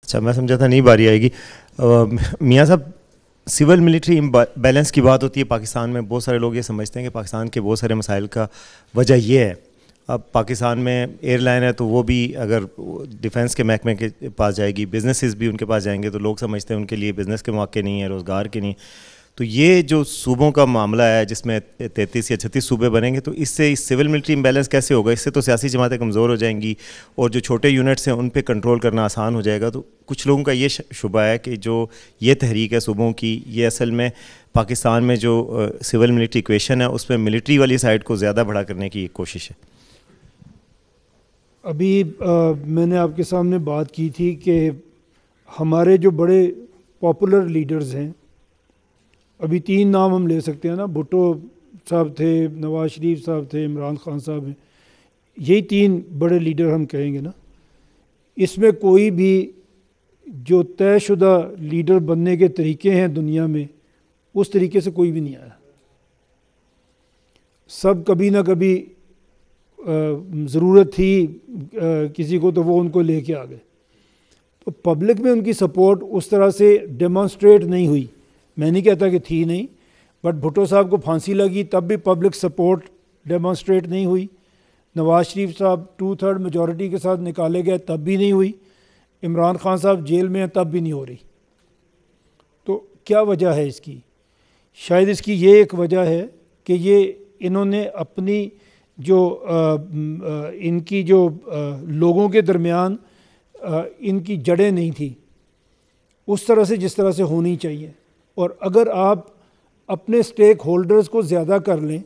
अच्छा, मैं समझा था नहीं बारी आएगी। मियाँ साहब, सिविल मिलिट्री बैलेंस की बात होती है पाकिस्तान में। बहुत सारे लोग ये समझते हैं कि पाकिस्तान के बहुत सारे मसाइल का वजह ये है। अब पाकिस्तान में एयरलाइन है तो वो भी अगर डिफेंस के महकमे के पास जाएगी, बिजनेसेस भी उनके पास जाएंगे, तो लोग समझते हैं उनके लिए बिज़नेस के मौके नहीं है, रोज़गार के नहीं। तो ये जो सूबों का मामला है जिसमें 33 या 36 सूबे बनेंगे, तो इससे सिविल मिलिट्री इम्बैलेंस कैसे होगा? इससे तो सियासी जमातें कमज़ोर हो जाएंगी और जो छोटे यूनिट्स हैं उन पे कंट्रोल करना आसान हो जाएगा। तो कुछ लोगों का ये शुबा है कि जो ये तहरीक है सूबों की, ये असल में पाकिस्तान में जो सिविल मिलिट्री इक्वेशन है उसमें मिलिट्री वाली साइड को ज़्यादा बड़ा करने की कोशिश है। अभी मैंने आपके सामने बात की थी कि हमारे जो बड़े पॉपुलर लीडर्स हैं, अभी 3 नाम हम ले सकते हैं ना, भुट्टो साहब थे, नवाज शरीफ साहब थे, इमरान खान साहब हैं, यही 3 बड़े लीडर हम कहेंगे ना। इसमें कोई भी जो तयशुदा लीडर बनने के तरीके हैं दुनिया में, उस तरीके से कोई भी नहीं आया। सब कभी ना कभी ज़रूरत थी किसी को तो वो उनको लेके आ गए। तो पब्लिक में उनकी सपोर्ट उस तरह से डेमोन्स्ट्रेट नहीं हुई। मैं नहीं कहता कि थी नहीं, बट भुट्टो साहब को फांसी लगी तब भी पब्लिक सपोर्ट डेमोन्स्ट्रेट नहीं हुई। नवाज शरीफ साहब 2/3 मेजॉरिटी के साथ निकाले गए तब भी नहीं हुई। इमरान खान साहब जेल में हैं तब भी नहीं हो रही। तो क्या वजह है इसकी? शायद इसकी ये एक वजह है कि ये इन्होंने अपनी जो इनकी जो लोगों के दरमियान इनकी जड़ें नहीं थी उस तरह से जिस तरह से होनी चाहिए। और अगर आप अपने स्टेक होल्डर्स को ज़्यादा कर लें,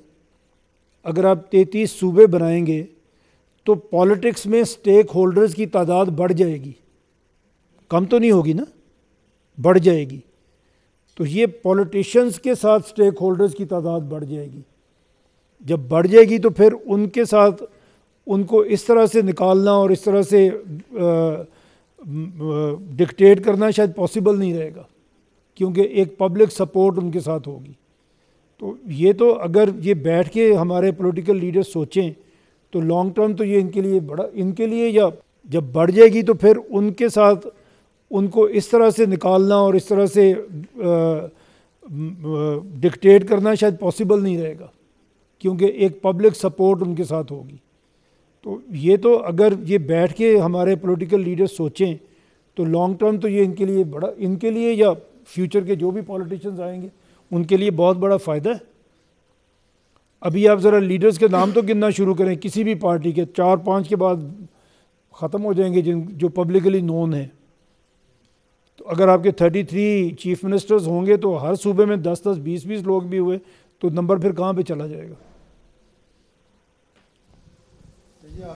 अगर आप 33 सूबे बनाएंगे तो पॉलिटिक्स में स्टेक होल्डर्स की तादाद बढ़ जाएगी, कम तो नहीं होगी ना, बढ़ जाएगी। तो ये पॉलिटिशियंस के साथ स्टेक होल्डर्स की तादाद बढ़ जाएगी। जब बढ़ जाएगी तो फिर उनके साथ उनको इस तरह से निकालना और इस तरह से डिक्टेट करना शायद पॉसिबल नहीं रहेगा, क्योंकि एक पब्लिक सपोर्ट उनके साथ होगी। तो ये तो अगर ये बैठ के हमारे पॉलिटिकल लीडर्स सोचें तो लॉन्ग टर्म तो ये इनके लिए बड़ा, इनके लिए, या जब बढ़ जाएगी तो फिर उनके साथ उनको इस तरह से निकालना और इस तरह से डिक्टेट करना शायद पॉसिबल नहीं रहेगा, क्योंकि एक पब्लिक सपोर्ट उनके साथ होगी। तो ये तो अगर ये बैठ के हमारे पॉलिटिकल लीडर्स सोचें तो लॉन्ग टर्म तो ये इनके लिए बड़ा, इनके लिए या फ्यूचर के जो भी पॉलिटिशियंस आएंगे उनके लिए बहुत बड़ा फ़ायदा है। अभी आप ज़रा लीडर्स के नाम तो गिनना शुरू करें किसी भी पार्टी के, 4-5 के बाद ख़त्म हो जाएंगे जिन जो पब्लिकली नोन है। तो अगर आपके 33 चीफ मिनिस्टर्स होंगे तो हर सूबे में 10-10, 20-20 लोग भी हुए तो नंबर फिर कहाँ पे चला जाएगा?